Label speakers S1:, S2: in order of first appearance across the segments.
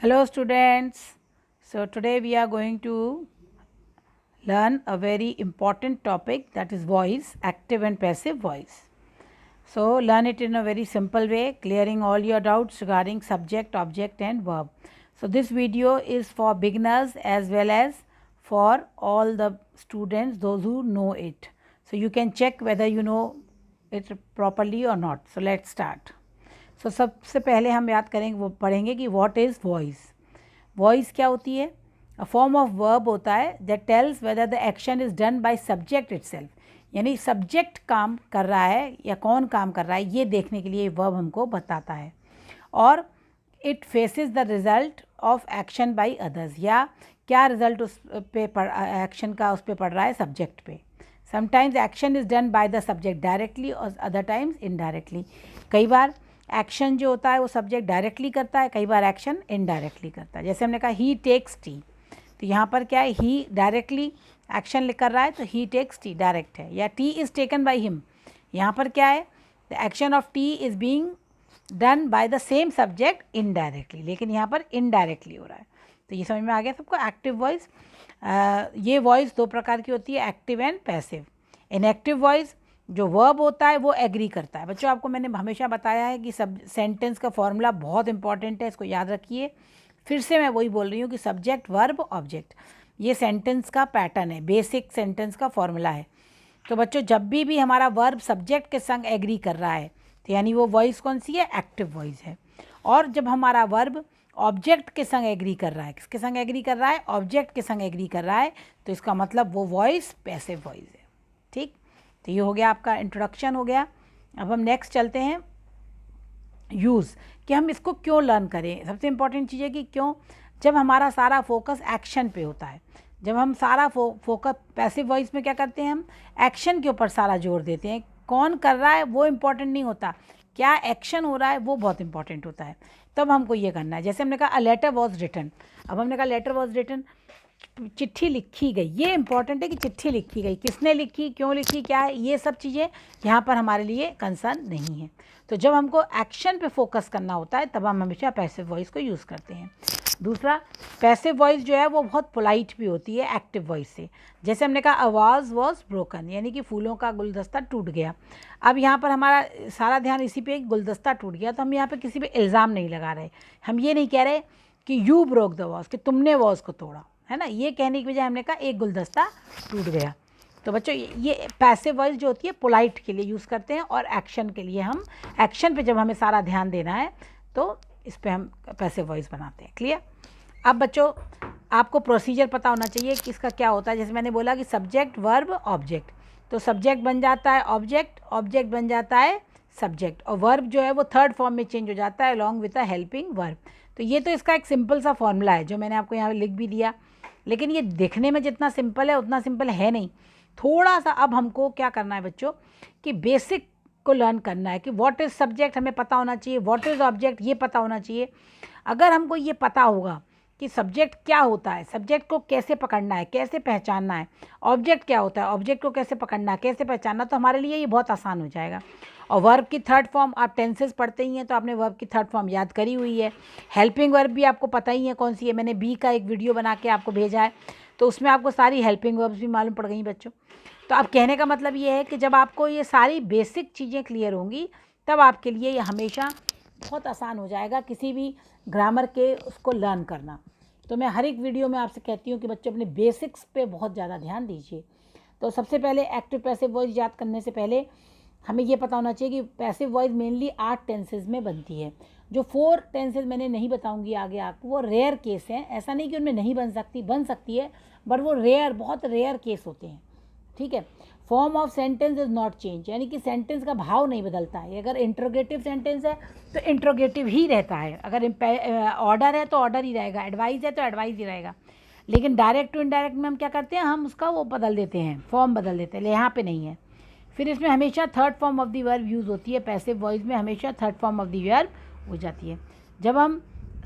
S1: Hello students. So today we are going to learn a very important topic, that is voice, active and passive voice. So learn it in a very simple way, clearing all your doubts regarding subject, object and verb. So this video is for beginners as well as for all the students, those who know it. So you can check whether you know it properly or not. So let's start. So सबसे पहले हम याद करेंगे, वो पढ़ेंगे कि what is voice. Voice क्या होती है? अ फॉर्म ऑफ वर्ब होता है that tells whether the action is done by subject itself, यानी सब्जेक्ट काम कर रहा है या कौन काम कर रहा है, ये देखने के लिए वर्ब हमको बताता है. और it faces the result of action by others, या क्या रिजल्ट उस पे एक्शन का उस पे पड़ रहा है, सब्जेक्ट पे. Sometimes action is done by the subject directly और अदर टाइम्स इनडायरेक्टली. कई बार एक्शन जो होता है वो सब्जेक्ट डायरेक्टली करता है, कई बार एक्शन इनडायरेक्टली करता है. जैसे हमने कहा ही टेक्स टी, तो यहाँ पर क्या है, ही डायरेक्टली एक्शन कर रहा है तो ही टेक्स टी डायरेक्ट है, या T is taken by him, यहाँ पर क्या है, the action of T is being done by the same subject indirectly, लेकिन यहाँ पर इनडायरेक्टली हो रहा है. तो ये समझ में आ गया सबको. एक्टिव वॉइस, ये वॉइस दो प्रकार की होती है, active and passive. In active voice जो वर्ब होता है वो एग्री करता है. बच्चों आपको मैंने हमेशा बताया है कि सब सेंटेंस का फॉर्मूला बहुत इंपॉर्टेंट है, इसको याद रखिए. फिर से मैं वही बोल रही हूँ कि सब्जेक्ट वर्ब ऑब्जेक्ट, ये सेंटेंस का पैटर्न है, बेसिक सेंटेंस का फॉर्मूला है. तो बच्चों जब भी हमारा वर्ब सब्जेक्ट के संग एग्री कर रहा है तो यानी वो वॉइस कौन सी है, एक्टिव वॉइस है. और जब हमारा वर्ब ऑब्जेक्ट के संग एग्री कर रहा है, किसके संग एग्री कर रहा है, ऑब्जेक्ट के संग एग्री कर रहा है, तो इसका मतलब वो वॉइस पैसिव वॉइस है. ठीक, तो ये हो गया आपका इंट्रोडक्शन हो गया. अब हम नेक्स्ट चलते हैं, यूज़, कि हम इसको क्यों लर्न करें. सबसे इम्पॉर्टेंट चीज़ है कि क्यों. जब हमारा सारा फोकस एक्शन पे होता है, जब हम सारा फोकस पैसिव वॉइस में क्या करते हैं, हम एक्शन के ऊपर सारा जोर देते हैं. कौन कर रहा है वो इम्पॉर्टेंट नहीं होता, क्या एक्शन हो रहा है वो बहुत इंपॉर्टेंट होता है. तब हमको ये करना है. जैसे हमने कहा अ लेटर वॉज रिटन, अब हमने कहा लेटर वॉज रिटन, चिट्ठी लिखी गई. ये इंपॉर्टेंट है कि चिट्ठी लिखी गई, किसने लिखी, क्यों लिखी, क्या है, ये सब चीज़ें यहाँ पर हमारे लिए कंसर्न नहीं है. तो जब हमको एक्शन पे फोकस करना होता है तब हम हमेशा पैसिव वॉइस को यूज़ करते हैं. दूसरा, पैसिव वॉइस जो है वो बहुत पोलाइट भी होती है एक्टिव वॉइस से. जैसे हमने कहा आवाज़ वॉज ब्रोकन, यानी कि फूलों का गुलदस्ता टूट गया. अब यहाँ पर हमारा सारा ध्यान इसी पे, गुलदस्ता टूट गया, तो हम यहाँ पे किसी पे इल्ज़ाम नहीं लगा रहे. हम ये नहीं कह रहे कि यू ब्रोक द वॉज, कि तुमने वॉज को तोड़ा, है ना. ये कहने की बजाय हमने कहा एक गुलदस्ता टूट गया. तो बच्चों ये पैसिव वॉइस जो होती है पोलाइट के लिए यूज़ करते हैं, और एक्शन के लिए हम एक्शन पे जब हमें सारा ध्यान देना है तो इस पे हम पैसिव वॉइस बनाते हैं. क्लियर. अब बच्चों आपको प्रोसीजर पता होना चाहिए कि इसका क्या होता है. जैसे मैंने बोला कि सब्जेक्ट वर्ब ऑब्जेक्ट, तो सब्जेक्ट बन जाता है ऑब्जेक्ट, ऑब्जेक्ट बन जाता है सब्जेक्ट, और वर्ब जो है वो थर्ड फॉर्म में चेंज हो जाता है along with a helping verb. तो ये तो इसका एक सिंपल सा फॉर्मूला है जो मैंने आपको यहाँ लिख भी दिया, लेकिन ये देखने में जितना सिंपल है उतना सिंपल है नहीं. थोड़ा सा अब हमको क्या करना है बच्चों, कि बेसिक को लर्न करना है कि व्हाट इज़ सब्जेक्ट हमें पता होना चाहिए, व्हाट इज़ ऑब्जेक्ट ये पता होना चाहिए. अगर हमको ये पता होगा कि सब्जेक्ट क्या होता है, सब्जेक्ट को कैसे पकड़ना है, कैसे पहचानना है, ऑब्जेक्ट क्या होता है, ऑब्जेक्ट को कैसे पकड़ना है, कैसे पहचानना, तो हमारे लिए ये बहुत आसान हो जाएगा. और वर्ब की थर्ड फॉर्म, आप टेंसेस पढ़ते ही हैं तो आपने वर्ब की थर्ड फॉर्म याद करी हुई है. हेल्पिंग वर्ब भी आपको पता ही है कौन सी है, मैंने बी का एक वीडियो बना के आपको भेजा है, तो उसमें आपको सारी हेल्पिंग वर्ब्स भी मालूम पड़ गई बच्चों. तो अब कहने का मतलब ये है कि जब आपको ये सारी बेसिक चीज़ें क्लियर होंगी तब आपके लिए ये हमेशा बहुत आसान हो जाएगा किसी भी ग्रामर के उसको लर्न करना. तो मैं हर एक वीडियो में आपसे कहती हूँ कि बच्चों अपने बेसिक्स पे बहुत ज़्यादा ध्यान दीजिए. तो सबसे पहले एक्टिव पैसिव वॉइस याद करने से पहले हमें ये पता होना चाहिए कि पैसिव वॉइस मेनली 8 टेंसेज में बनती है. जो 4 टेंसेज मैंने नहीं बताऊंगी आगे आपको, वो रेयर केस हैं. ऐसा नहीं कि उनमें नहीं बन सकती, बन सकती है, बट वो रेयर, बहुत रेयर केस होते हैं. ठीक है. Form of sentence is not change, यानी कि सेंटेंस का भाव नहीं बदलता है. अगर इंट्रोगेटिव सेंटेंस है तो इंट्रोगेटिव ही रहता है, अगर ऑर्डर है तो ऑर्डर ही रहेगा, एडवाइस है तो एडवाइस ही रहेगा. लेकिन डायरेक्ट टू इनडायरेक्ट में हम क्या करते हैं, हम उसका वो बदल देते हैं, फॉर्म बदल देते हैं. यहाँ पे नहीं है. फिर इसमें हमेशा third form of the verb use होती है. पैसिव वॉइस में हमेशा third form of the verb हो जाती है. जब हम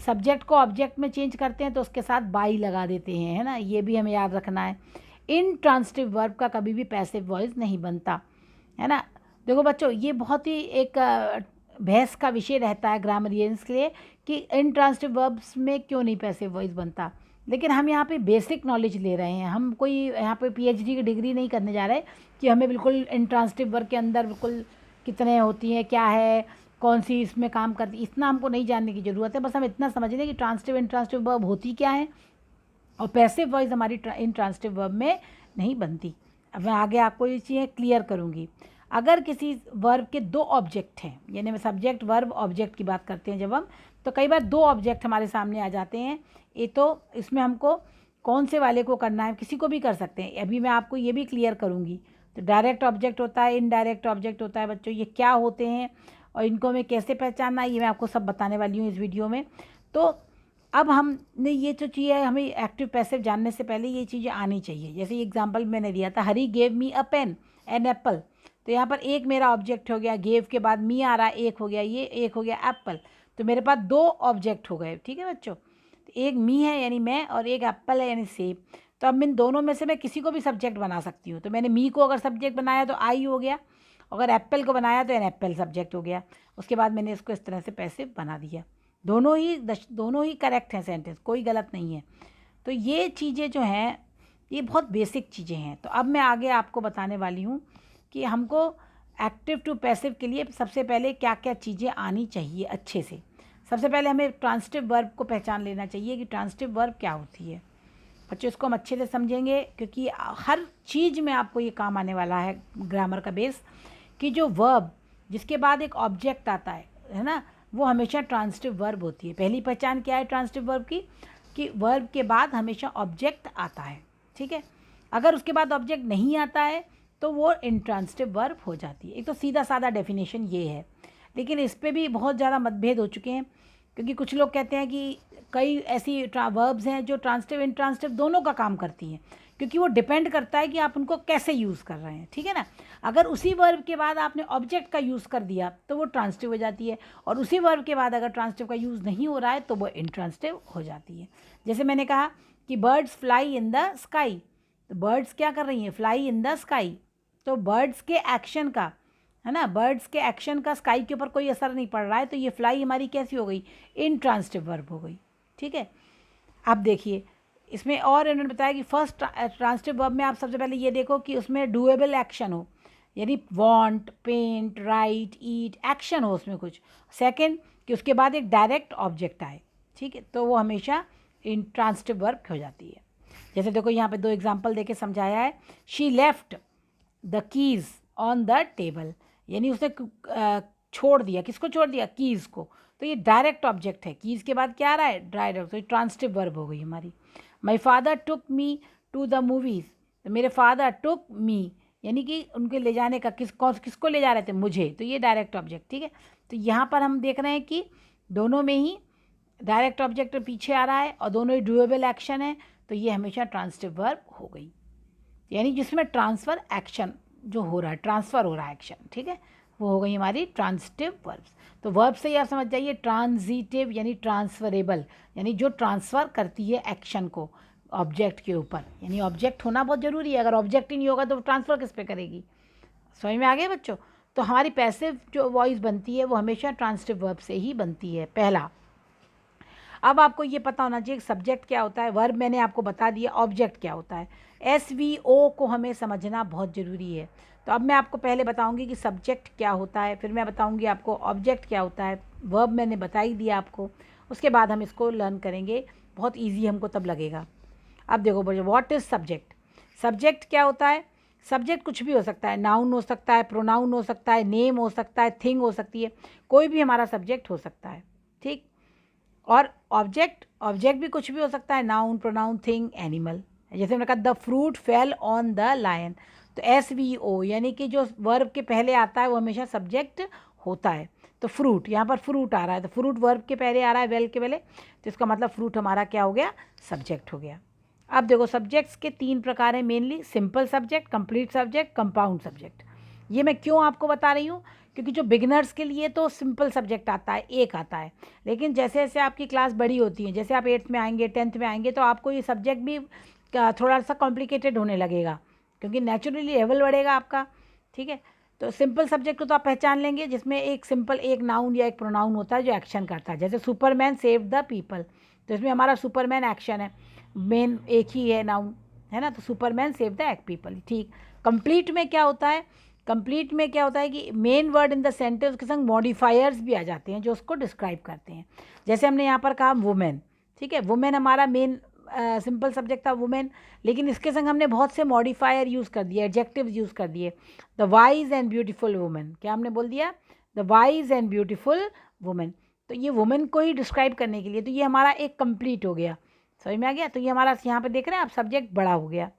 S1: सब्जेक्ट को ऑब्जेक्ट में चेंज करते हैं तो उसके साथ बाई लगा देते हैं, है ना. ये भी हमें याद रखना है. इंट्रांसिटिव वर्ब का कभी भी पैसिव वॉइस नहीं बनता, है ना. देखो बच्चों ये बहुत ही एक बहस का विषय रहता है ग्रामरियंस के लिए कि इंट्रांसिटिव वर्ब्स में क्यों नहीं पैसिव वॉइस बनता, लेकिन हम यहाँ पे बेसिक नॉलेज ले रहे हैं। हम कोई यहाँ पे पीएचडी की डिग्री नहीं करने जा रहे कि हमें बिल्कुल इंट्रांसिटिव वर्ब के अंदर बिल्कुल कितने होती हैं, क्या है, कौन सी इसमें काम करती, इतना हमको नहीं जानने की ज़रूरत है। बस हम इतना समझ लें कि ट्रांसिटिव इंट्रांसिटिव वर्ब होती क्या है और पैसिव वॉइस हमारी इंट्रांसिटिव वर्ब में नहीं बनती। अब मैं आगे आपको ये चीज़ें क्लियर करूँगी। अगर किसी वर्ब के दो ऑब्जेक्ट हैं, यानी मैं सब्जेक्ट वर्ब ऑब्जेक्ट की बात करते हैं जब हम, तो कई बार दो ऑब्जेक्ट हमारे सामने आ जाते हैं। ये तो इसमें हमको कौन से वाले को करना है, किसी को भी कर सकते हैं। अभी मैं आपको ये भी क्लियर करूँगी। तो डायरेक्ट ऑब्जेक्ट होता है, इनडायरेक्ट ऑब्जेक्ट होता है बच्चों, ये क्या होते हैं और इनको हमें कैसे पहचानना है, ये मैं आपको सब बताने वाली हूँ इस वीडियो में। तो अब हमने ये जो चीज़ है, हमें एक्टिव पैसिव जानने से पहले ये चीज़ें आनी चाहिए। जैसे एग्जांपल मैंने दिया था, हरी gave me a pen an apple. तो यहाँ पर एक मेरा ऑब्जेक्ट हो गया, गेव के बाद मी आ रहा है, एक हो गया ये, एक हो गया एप्पल। तो मेरे पास दो ऑब्जेक्ट हो गए, ठीक है बच्चों। तो एक मी है यानी मैं, और एक एप्पल है यानी सेब। तो अब इन दोनों में से मैं किसी को भी सब्जेक्ट बना सकती हूँ। तो मैंने मी को अगर सब्जेक्ट बनाया तो आई हो गया, अगर एप्पल को बनाया तो एन एप्पल सब्जेक्ट हो गया। उसके बाद मैंने इसको इस तरह से पैसिव बना दिया। दोनों ही करेक्ट हैं, सेंटेंस कोई गलत नहीं है। तो ये चीज़ें जो हैं ये बहुत बेसिक चीज़ें हैं। तो अब मैं आगे आपको बताने वाली हूँ कि हमको एक्टिव टू पैसिव के लिए सबसे पहले क्या क्या चीज़ें आनी चाहिए अच्छे से। सबसे पहले हमें ट्रांसिटिव वर्ब को पहचान लेना चाहिए कि ट्रांसिटिव वर्ब क्या होती है। बच्चों इसको हम अच्छे से समझेंगे क्योंकि हर चीज़ में आपको ये काम आने वाला है ग्रामर का बेस, कि जो वर्ब जिसके बाद एक ऑब्जेक्ट आता है ना, वो हमेशा ट्रांसिटिव वर्ब होती है। पहली पहचान क्या है ट्रांसिटिव वर्ब की, कि वर्ब के बाद हमेशा ऑब्जेक्ट आता है, ठीक है। अगर उसके बाद ऑब्जेक्ट नहीं आता है तो वो इंट्रांसिटिव वर्ब हो जाती है। एक तो सीधा साधा डेफिनेशन ये है, लेकिन इस पे भी बहुत ज़्यादा मतभेद हो चुके हैं, क्योंकि कुछ लोग कहते हैं कि कई ऐसी वर्ब्स हैं जो ट्रांसिटिव इंट्रांसिटिव दोनों का काम करती हैं, क्योंकि वो डिपेंड करता है कि आप उनको कैसे यूज़ कर रहे हैं, ठीक है ना। अगर उसी वर्ब के बाद आपने ऑब्जेक्ट का यूज़ कर दिया तो वो ट्रांसिटिव हो जाती है, और उसी वर्ब के बाद अगर ट्रांसिटिव का यूज़ नहीं हो रहा है तो वो इंट्रांसिटिव हो जाती है। जैसे मैंने कहा कि birds fly in the sky, तो बर्ड्स क्या कर रही हैं, फ्लाई इन द स्काई। तो बर्ड्स के एक्शन का, है ना, बर्ड्स के एक्शन का स्काई के ऊपर कोई असर नहीं पड़ रहा है, तो ये फ्लाई हमारी कैसी हो गई, इंट्रांसिटिव वर्ब हो गई, ठीक है। अब देखिए इसमें और इन्होंने बताया कि फर्स्ट ट्रांसिटिव वर्ब में आप सबसे पहले ये देखो कि उसमें डूएबल एक्शन हो, यानी वांट, पेंट, राइट, ईट, एक्शन हो उसमें कुछ। सेकंड कि उसके बाद एक डायरेक्ट ऑब्जेक्ट आए, ठीक है, तो वो हमेशा इंट्रांसिटिव वर्ब हो जाती है। जैसे देखो यहाँ पे दो एग्जांपल देके समझाया है। She left the keys on the table, यानी उसने छोड़ दिया, किसको छोड़ दिया, कीज़ को। तो ये डायरेक्ट ऑब्जेक्ट है, कीज़ के बाद क्या आ रहा है, डायरेक्ट, तो ट्रांसिटिव वर्ब हो गई हमारी। My father took me to the movies, तो मेरे फादर टुक मी यानी कि उनके ले जाने का, किसको ले जा रहे थे, मुझे, तो ये डायरेक्ट ऑब्जेक्ट, ठीक है। तो यहाँ पर हम देख रहे हैं कि दोनों में ही डायरेक्ट ऑब्जेक्ट पीछे आ रहा है और दोनों ही डूएबल एक्शन है, तो ये हमेशा ट्रांसिटिव वर्ब हो गई, यानी जिसमें ट्रांसफ़र एक्शन जो हो रहा है, ट्रांसफ़र हो रहा है एक्शन, ठीक है, वो हो गई हमारी ट्रांसिटिव वर्ब्स। तो वर्ब से ही आप समझ जाइए, ट्रांजिटिव यानी ट्रांसफरेबल, यानी जो ट्रांसफ़र करती है एक्शन को ऑब्जेक्ट के ऊपर, यानी ऑब्जेक्ट होना बहुत ज़रूरी है। अगर ऑब्जेक्ट ही नहीं होगा तो ट्रांसफ़र किस पे करेगी, समझ में आ गया बच्चों। तो हमारी पैसिव जो वॉइस बनती है वो हमेशा ट्रांसिटिव वर्ब से ही बनती है, पहला। अब आपको ये पता होना चाहिए सब्जेक्ट क्या होता है, वर्ब मैंने आपको बता दिया, ऑब्जेक्ट क्या होता है। SVO को हमें समझना बहुत ज़रूरी है। तो अब मैं आपको पहले बताऊंगी कि सब्जेक्ट क्या होता है, फिर मैं बताऊंगी आपको ऑब्जेक्ट क्या होता है, वर्ब मैंने बता ही दिया आपको, उसके बाद हम इसको लर्न करेंगे, बहुत ईजी हमको तब लगेगा। अब देखो बच्चों, व्हाट इज़ सब्जेक्ट। सब्जेक्ट क्या होता है, सब्जेक्ट कुछ भी हो सकता है, नाउन हो सकता है, प्रोनाउन हो सकता है, नेम हो सकता है, थिंग हो सकती है, कोई भी हमारा सब्जेक्ट हो सकता है, ठीक। और ऑब्जेक्ट भी कुछ भी हो सकता है, नाउन, प्रोनाउन, थिंग, एनिमल। जैसे मैंने कहा the fruit fell on the lion, तो SVO यानी कि जो वर्ब के पहले आता है वो हमेशा सब्जेक्ट होता है। तो फ्रूट, यहाँ पर फ्रूट आ रहा है, तो फ्रूट वर्ब के पहले आ रहा है, वेल के पहले, तो इसका मतलब फ्रूट हमारा क्या हो गया, सब्जेक्ट हो गया। अब देखो सब्जेक्ट्स के 3 प्रकार हैं mainly, simple subject, complete subject, compound subject. ये मैं क्यों आपको बता रही हूँ, क्योंकि जो बिगनर्स के लिए तो सिंपल सब्जेक्ट आता है, एक आता है, लेकिन जैसे जैसे आपकी क्लास बड़ी होती है, जैसे आप 8th में आएंगे, 10th में आएंगे, तो आपको ये सब्जेक्ट भी थोड़ा सा कॉम्प्लिकेटेड होने लगेगा, क्योंकि नेचुरली लेवल बढ़ेगा आपका, ठीक है। तो सिंपल सब्जेक्ट को तो आप पहचान लेंगे, जिसमें एक सिंपल एक नाउन या एक प्रोनाउन होता है जो एक्शन करता है। जैसे सुपरमैन सेव द पीपल, तो इसमें हमारा सुपरमैन एक्शन है, मेन एक ही है नाउन, है ना, तो सुपरमैन सेव द पीपल। ठीक। कंप्लीट में क्या होता है, कंप्लीट में क्या होता है कि main word in the sentence के संग मॉडिफायर्स भी आ जाते हैं जो उसको डिस्क्राइब करते हैं। जैसे हमने यहाँ पर कहा वुमेन, ठीक है, वुमेन हमारा मेन सिंपल सब्जेक्ट था वुमेन, लेकिन इसके संग हमने बहुत से मॉडिफायर यूज़ कर दिए, एडजेक्टिव्स यूज़ कर दिए। The wise and beautiful women, क्या हमने बोल दिया, the wise and beautiful women. तो ये वुमेन को ही डिस्क्राइब करने के लिए, तो ये हमारा एक कंप्लीट हो गया, समझ में आ गया। तो ये हमारा यहाँ पे देख रहे हैं आप सब्जेक्ट बड़ा हो गया।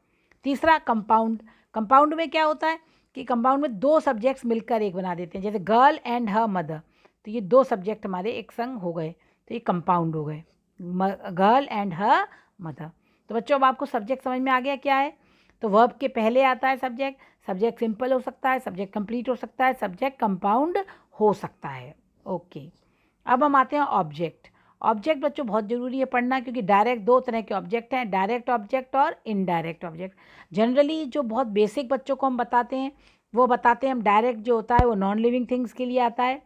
S1: तीसरा कंपाउंड, कंपाउंड में क्या होता है कि कंपाउंड में दो सब्जेक्ट्स मिलकर एक बना देते हैं, जैसे गर्ल एंड हर मदर, तो ये दो सब्जेक्ट हमारे एक संग हो गए, तो ये कंपाउंड हो गए, गर्ल एंड हर मदर। तो बच्चों अब आपको सब्जेक्ट समझ में आ गया क्या है। तो वर्ब के पहले आता है सब्जेक्ट, सब्जेक्ट सिंपल हो सकता है, सब्जेक्ट कंप्लीट हो सकता है, सब्जेक्ट कंपाउंड हो सकता है। ओके, अब हम आते हैं ऑब्जेक्ट। ऑब्जेक्ट बच्चों बहुत ज़रूरी है पढ़ना, क्योंकि डायरेक्ट दो तरह के ऑब्जेक्ट हैं, डायरेक्ट ऑब्जेक्ट और इनडायरेक्ट ऑब्जेक्ट। जनरली जो बहुत बेसिक बच्चों को हम बताते हैं वो बताते हैं हम डायरेक्ट जो होता है वो नॉन लिविंग थिंग्स के लिए आता है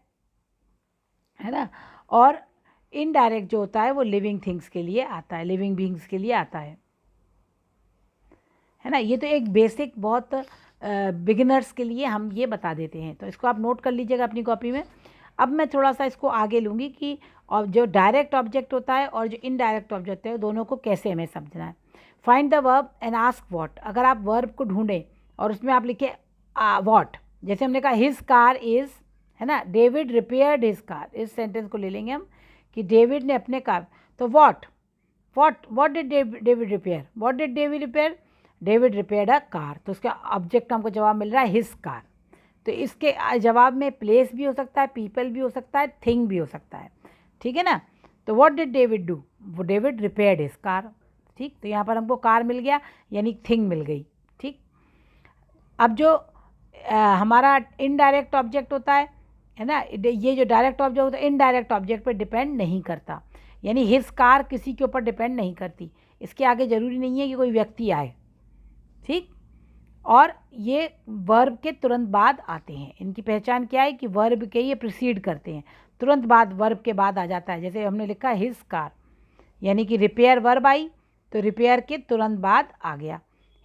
S1: ना, और इनडायरेक्ट जो होता है वो लिविंग थिंग्स के लिए आता है, लिविंग बीइंग्स के लिए आता है ना। ये तो एक बेसिक बहुत बिगिनर्स के लिए हम ये बता देते हैं, तो इसको आप नोट कर लीजिएगा अपनी कॉपी में। अब मैं थोड़ा सा इसको आगे लूँगी कि और जो डायरेक्ट ऑब्जेक्ट होता है और जो इनडायरेक्ट ऑब्जेक्ट है दोनों को कैसे हमें समझना है। Find the verb and ask what, अगर आप वर्ब को ढूंढें और उसमें आप लिखे व्हाट, जैसे हमने कहा हिज कार इज़, है ना, डेविड रिपेयर्ड हिज कार, इस सेंटेंस को ले लेंगे हम कि डेविड ने अपने कार, तो what did David repair, what did David repair, David repaired a car, तो उसका ऑब्जेक्ट हमको जवाब मिल रहा है हिज कार। तो इसके जवाब में प्लेस भी हो सकता है, पीपल भी हो सकता है, थिंग भी हो सकता है, ठीक है ना। तो व्हाट डिड डेविड डू, वो डेविड रिपेयर्ड हिज कार, ठीक। तो यहाँ पर हमको कार मिल गया यानी थिंग मिल गई, ठीक। अब जो हमारा इनडायरेक्ट ऑब्जेक्ट होता है ना, ये जो डायरेक्ट ऑब्जेक्ट होता है इनडायरेक्ट ऑब्जेक्ट पर डिपेंड नहीं करता, यानी हिज कार किसी के ऊपर डिपेंड नहीं करती, इसके आगे ज़रूरी नहीं है कि कोई व्यक्ति आए, ठीक। और ये वर्ब के तुरंत बाद आते हैं, इनकी पहचान क्या है कि वर्ब के ये प्रिसीड करते हैं, तुरंत बाद वर्ब के बाद आ जाता है। जैसे हमने लिखा हिज कार, यानी कि रिपेयर वर्ब आई तो रिपेयर के तुरंत बाद आ गया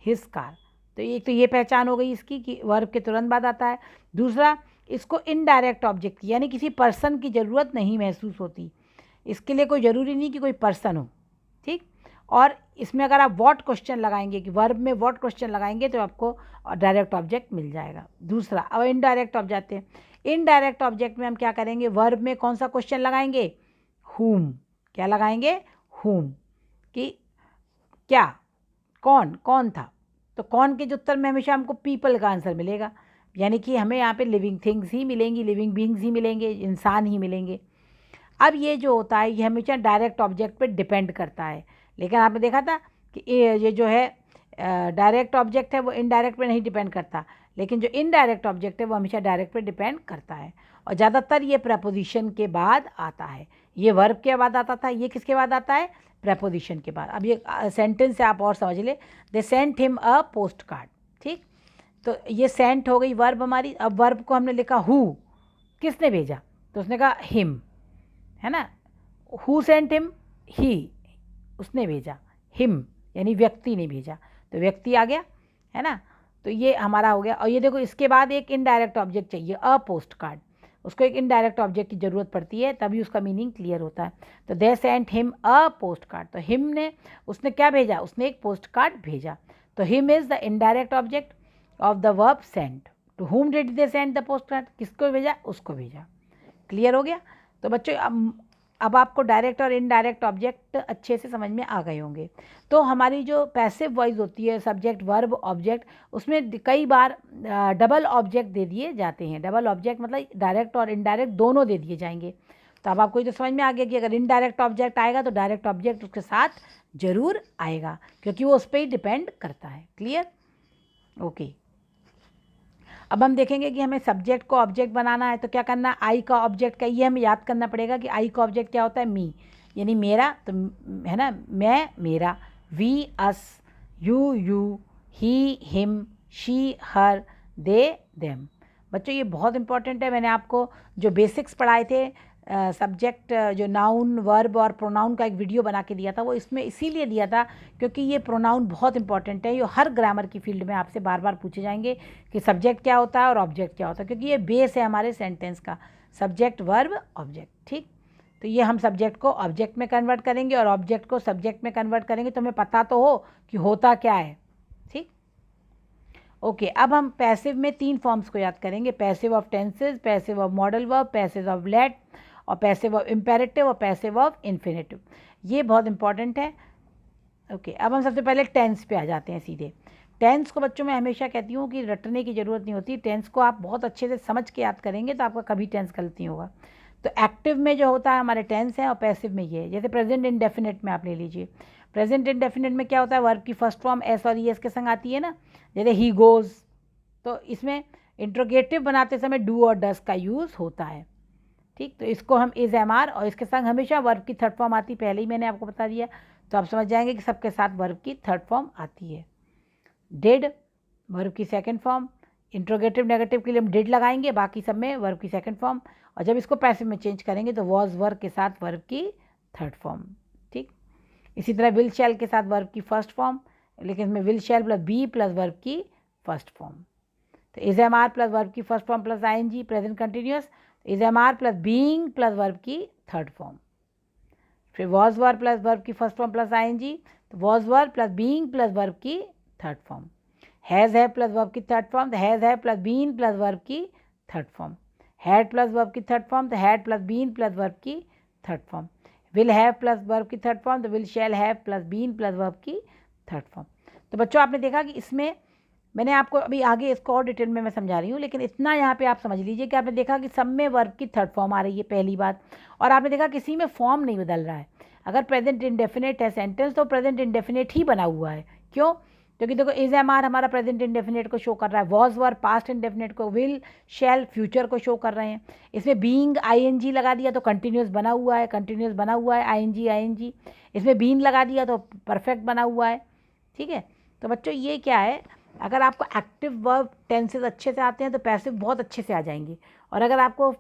S1: हिज कार, तो ये पहचान हो गई इसकी कि वर्ब के तुरंत बाद आता है। दूसरा, इसको इनडायरेक्ट ऑब्जेक्ट की यानी किसी पर्सन की ज़रूरत नहीं महसूस होती, इसके लिए कोई ज़रूरी नहीं कि कोई पर्सन हो, ठीक। और इसमें अगर आप व्हाट क्वेश्चन लगाएंगे कि वर्ब में व्हाट क्वेश्चन लगाएंगे तो आपको डायरेक्ट ऑब्जेक्ट मिल जाएगा। दूसरा, अब इनडायरेक्ट ऑब्जेक्ट जाते हैं, इनडायरेक्ट ऑब्जेक्ट में हम क्या करेंगे, वर्ब में कौन सा क्वेश्चन लगाएंगे, हुम, क्या लगाएंगे, हुम, कि क्या, कौन था, तो कौन के उत्तर में हमेशा हमको पीपल का आंसर मिलेगा, यानी कि हमें यहाँ पे लिविंग थिंग्स ही मिलेंगी, लिविंग बीइंग्स ही मिलेंगे, इंसान ही मिलेंगे। अब ये जो होता है ये हमेशा डायरेक्ट ऑब्जेक्ट पे डिपेंड करता है, लेकिन आपने देखा था कि ये जो है डायरेक्ट ऑब्जेक्ट है वो इनडायरेक्ट पे नहीं डिपेंड करता, लेकिन जो इनडायरेक्ट ऑब्जेक्ट है वो हमेशा डायरेक्ट पे डिपेंड करता है, और ज़्यादातर ये प्रपोजिशन के बाद आता है। ये वर्ब के बाद आता था, ये किसके बाद आता है, प्रपोजिशन के बाद। अब ये सेंटेंस से आप और समझ ले, they sent him a post card, ठीक। तो ये सेंट हो गई वर्ब हमारी। अब वर्ब को हमने लिखा हु, किसने भेजा, तो उसने कहा हिम, है ना, हु सेंट हिम, ही, उसने भेजा, हिम यानी व्यक्ति ने भेजा, तो व्यक्ति आ गया, है ना। तो ये हमारा हो गया। और ये देखो इसके बाद एक इनडायरेक्ट ऑब्जेक्ट चाहिए, अ पोस्ट कार्ड, उसको एक इनडायरेक्ट ऑब्जेक्ट की ज़रूरत पड़ती है तभी उसका मीनिंग क्लियर होता है। तो they sent him a post card, तो हिम ने, उसने क्या भेजा, उसने एक पोस्ट कार्ड भेजा, तो him is the indirect object of the verb sent. To whom did they send the postcard, किसको भेजा, उसको भेजा। क्लियर हो गया। तो बच्चों अब आपको डायरेक्ट और इनडायरेक्ट ऑब्जेक्ट अच्छे से समझ में आ गए होंगे। तो हमारी जो पैसिव वॉइस होती है, सब्जेक्ट वर्ब ऑब्जेक्ट, उसमें कई बार डबल ऑब्जेक्ट दे दिए जाते हैं। डबल ऑब्जेक्ट मतलब डायरेक्ट और इनडायरेक्ट दोनों दे दिए जाएंगे। तो अब आपको ये तो समझ में आ गया कि अगर इनडायरेक्ट ऑब्जेक्ट आएगा तो डायरेक्ट ऑब्जेक्ट उसके साथ ज़रूर आएगा, क्योंकि वो उस पर ही डिपेंड करता है। Clear, okay. अब हम देखेंगे कि हमें सब्जेक्ट को ऑब्जेक्ट बनाना है तो क्या करना है, आई का ऑब्जेक्ट का ये हमें याद करना पड़ेगा कि आई का ऑब्जेक्ट क्या होता है, मी, यानी मेरा, तो है ना, मैं मेरा, we us, you he him, she her, they them. बच्चों ये बहुत इंपॉर्टेंट है। मैंने आपको जो बेसिक्स पढ़ाए थे सब्जेक्ट जो नाउन वर्ब और प्रोनाउन का एक वीडियो बना के दिया था, वो इसमें इसीलिए दिया था क्योंकि ये प्रोनाउन बहुत इंपॉर्टेंट है। ये हर ग्रामर की फील्ड में आपसे बार बार पूछे जाएंगे कि सब्जेक्ट क्या होता है और ऑब्जेक्ट क्या होता है, क्योंकि ये बेस है हमारे सेंटेंस का, सब्जेक्ट वर्ब ऑब्जेक्ट। ठीक, तो ये हम सब्जेक्ट को ऑब्जेक्ट में कन्वर्ट करेंगे और ऑब्जेक्ट को सब्जेक्ट में कन्वर्ट करेंगे, तो हमें पता तो हो कि होता क्या है। ठीक, ओके, अब हम पैसिव में 3 फॉर्म्स को याद करेंगे, passive of tenses, passive of modal verb, passive of let और पैसिव ऑफ इम्पेरेटिव और पैसिव ऑफ इन्फिनेटिव। ये बहुत इंपॉर्टेंट है। ओके, अब हम सबसे पहले टेंस पे आ जाते हैं सीधे। टेंस को बच्चों मैं हमेशा कहती हूँ कि रटने की ज़रूरत नहीं होती, टेंस को आप बहुत अच्छे से समझ के याद करेंगे तो आपका कभी टेंस गलत नहीं होगा। तो एक्टिव में जो होता है हमारे टेंस है और पैसिव में ये है। जैसे प्रेजेंट इंडेफिनिट में आप ले लीजिए, प्रेजेंट इंडेफिनिट में क्या होता है, वर्ब की फर्स्ट फॉर्म एस और ई एस के संग आती है ना, जैसे ही गोज़, तो इसमें इंट्रोगेटिव बनाते समय डू और डस का यूज़ होता है। ठीक, तो इसको हम इज एम आर और इसके संग हमेशा वर्ब की थर्ड फॉर्म आती, पहले ही मैंने आपको बता दिया, तो आप समझ जाएंगे कि सबके साथ वर्ब की थर्ड फॉर्म आती है। डिड वर्ब की सेकंड फॉर्म, इंट्रोगेटिव नेगेटिव के लिए हम डिड लगाएंगे, बाकी सब में वर्ब की सेकंड फॉर्म, और जब इसको पैसिव में चेंज करेंगे तो वॉज वर्ब के साथ वर्ब की थर्ड फॉर्म। ठीक, इसी तरह विल शैल के साथ वर्ब की फर्स्ट फॉर्म, लेकिन इसमें will shall plus be plus verb की फर्स्ट फॉर्म। तो is am are plus verb की first form plus I N G present continuous, is am are plus being plus verb की third form. फिर was verb plus verb की first form plus I N G, तो was verb plus being plus verb की third form. Has have plus verb की third form, तो has have plus been plus verb की third form. Had plus verb की third form, तो had plus been plus verb की third form. Will have plus verb की third form, तो will shall have plus been plus verb की third form. तो बच्चों आपने देखा कि इसमें मैंने आपको अभी आगे इसको और डिटेल में मैं समझा रही हूँ, लेकिन इतना यहाँ पे आप समझ लीजिए कि आपने देखा कि सब में वर्ब की थर्ड फॉर्म आ रही है, पहली बात, और आपने देखा किसी में फॉर्म नहीं बदल रहा है। अगर प्रेजेंट इंडेफिनेट है सेंटेंस तो प्रेजेंट इंडेफिनेट ही बना हुआ है। क्यों? क्योंकि देखो इज एम आर हमारा प्रेजेंट इंडेफिनेट को शो कर रहा है, वॉज वर्ब पास्ट इंडेफिनेट को, विल शैल फ्यूचर को शो कर रहे हैं। इसमें बीइंग आई एन जी लगा दिया तो कंटिन्यूस बना हुआ है, कंटिन्यूस बना हुआ है, आई एन जी। इसमें बीन लगा दिया तो परफेक्ट बना हुआ है। ठीक है, तो बच्चों ये क्या है, अगर आपको एक्टिव वर्ब टेंसेज अच्छे से आते हैं तो पैसिव बहुत अच्छे से आ जाएंगे, और अगर आपको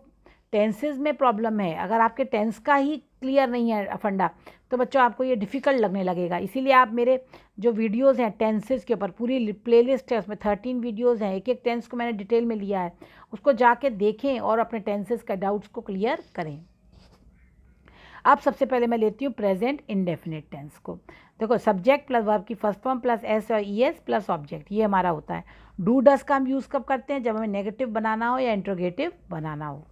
S1: टेंसेज में प्रॉब्लम है, अगर आपके टेंस का ही क्लियर नहीं है फंडा, तो बच्चों आपको ये डिफ़िकल्ट लगने लगेगा। इसीलिए आप मेरे जो वीडियोस हैं टेंसेज के ऊपर, पूरी प्लेलिस्ट है, उसमें 13 वीडियोस हैं, एक एक टेंस को मैंने डिटेल में लिया है, उसको जाके देखें और अपने टेंसेज का डाउट्स को क्लियर करें। अब सबसे पहले मैं लेती हूँ प्रेजेंट इंडेफिनिट टेंस को। देखो सब्जेक्ट प्लस वर्ब की फर्स्ट फॉर्म प्लस एस और ई एस प्लस ऑब्जेक्ट, ये हमारा होता है। डू डस का हम यूज़ कब करते हैं, जब हमें नेगेटिव बनाना हो या इंट्रोगेटिव बनाना हो।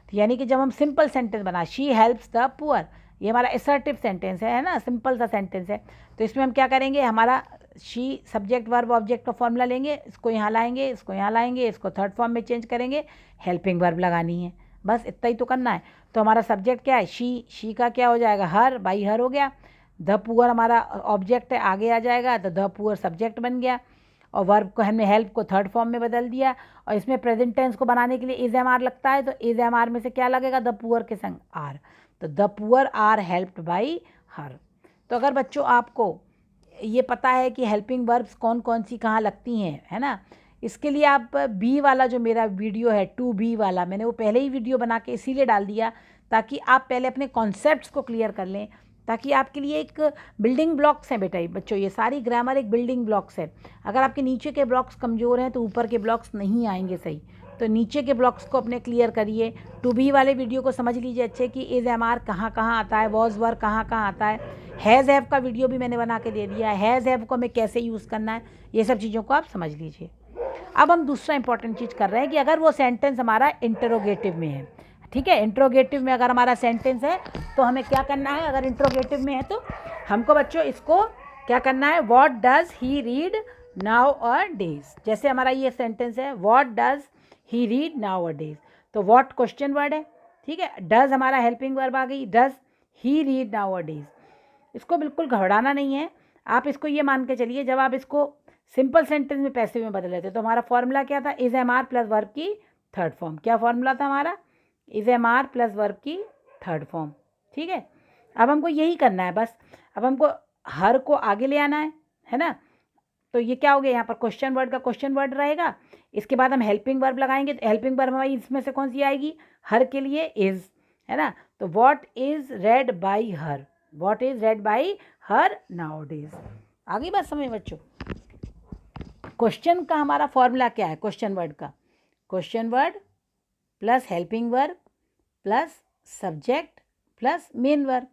S1: तो यानी कि जब हम सिंपल सेंटेंस बना, शी हेल्प्स द पुअर, ये हमारा असर्टिव सेंटेंस है ना, सिंपल सा सेंटेंस है, तो इसमें हम क्या करेंगे, हमारा शी सब्जेक्ट वर्ब ऑब्जेक्ट का फॉर्मूला लेंगे, इसको यहाँ लाएंगे, इसको यहाँ लाएंगे, इसको थर्ड फॉर्म में चेंज करेंगे, हेल्पिंग वर्ब लगानी है, बस इतना ही तो करना है। तो हमारा सब्जेक्ट क्या है, शी का क्या हो जाएगा, हर, बाई हर हो गया। द पुअर हमारा ऑब्जेक्ट है, आगे आ जाएगा, तो द पुअर सब्जेक्ट बन गया, और वर्ब को हमने हेल्प को थर्ड फॉर्म में बदल दिया, और इसमें प्रेजेंट टेंस को बनाने के लिए इज एम आर लगता है, तो इज एम आर में से क्या लगेगा, द पुअर के संग आर, तो the poor are helped by her. तो अगर बच्चों आपको ये पता है कि हेल्पिंग वर्ब्स कौन कौन सी कहाँ लगती हैं, है ना, इसके लिए आप बी वाला जो मेरा वीडियो है 2B वाला, मैंने वो पहले ही वीडियो बना के इसीलिए डाल दिया ताकि आप पहले अपने कॉन्सेप्ट्स को क्लियर कर लें, ताकि आपके लिए एक बिल्डिंग ब्लॉक्स हैं बेटा बच्चों, ये सारी ग्रामर एक बिल्डिंग ब्लॉक्स है। अगर आपके नीचे के ब्लॉक्स कमज़ोर हैं तो ऊपर के ब्लॉक्स नहीं आएंगे सही, तो नीचे के ब्लॉक्स को अपने क्लियर करिए। 2B वाले वीडियो को समझ लीजिए अच्छे कि इज एम आर कहाँ कहाँ आता है, वॉज वर्ब कहाँ कहाँ आता है, हैज़ हैव का वीडियो भी मैंने बना के दे दिया है, हैज़ हैव को हमें कैसे यूज़ करना है, ये सब चीज़ों को आप समझ लीजिए। अब हम दूसरा इंपॉर्टेंट चीज़ कर रहे हैं कि अगर वो सेंटेंस हमारा इंटरोगेटिव में है, ठीक है, इंट्रोगेटिव में अगर हमारा सेंटेंस है तो हमें क्या करना है, अगर इंट्रोगेटिव में है तो हमको बच्चों इसको क्या करना है, what does he read now a days. जैसे हमारा ये सेंटेंस है, what does he read now a days, तो व्हाट क्वेश्चन वर्ड है, ठीक है, डज हमारा हेल्पिंग वर्ब आ गई, does he read now a days. इसको बिल्कुल घबराना नहीं है, आप इसको ये मान के चलिए, जब आप इसको सिंपल सेंटेंस में पैसिव में बदल लेते तो हमारा फॉर्मूला क्या था, is am are plus verb की थर्ड फॉर्म। क्या फॉर्मूला था हमारा, is am are plus verb की थर्ड फॉर्म। ठीक है, अब हमको यही करना है बस, अब हमको हर को आगे ले आना है ना, तो ये क्या हो गया, यहाँ पर क्वेश्चन वर्ड का क्वेश्चन वर्ड रहेगा, इसके बाद हम हेल्पिंग वर्ब लगाएंगे, तो हेल्पिंग वर्ब हमारी इसमें से कौन सी आएगी, हर के लिए इज़, है ना। तो what is red by her, what is red by her now days. आगे बात समझ बच्चों। क्वेश्चन का हमारा फॉर्मूला क्या है, क्वेश्चन वर्ड का, question word plus helping verb plus subject plus main verb,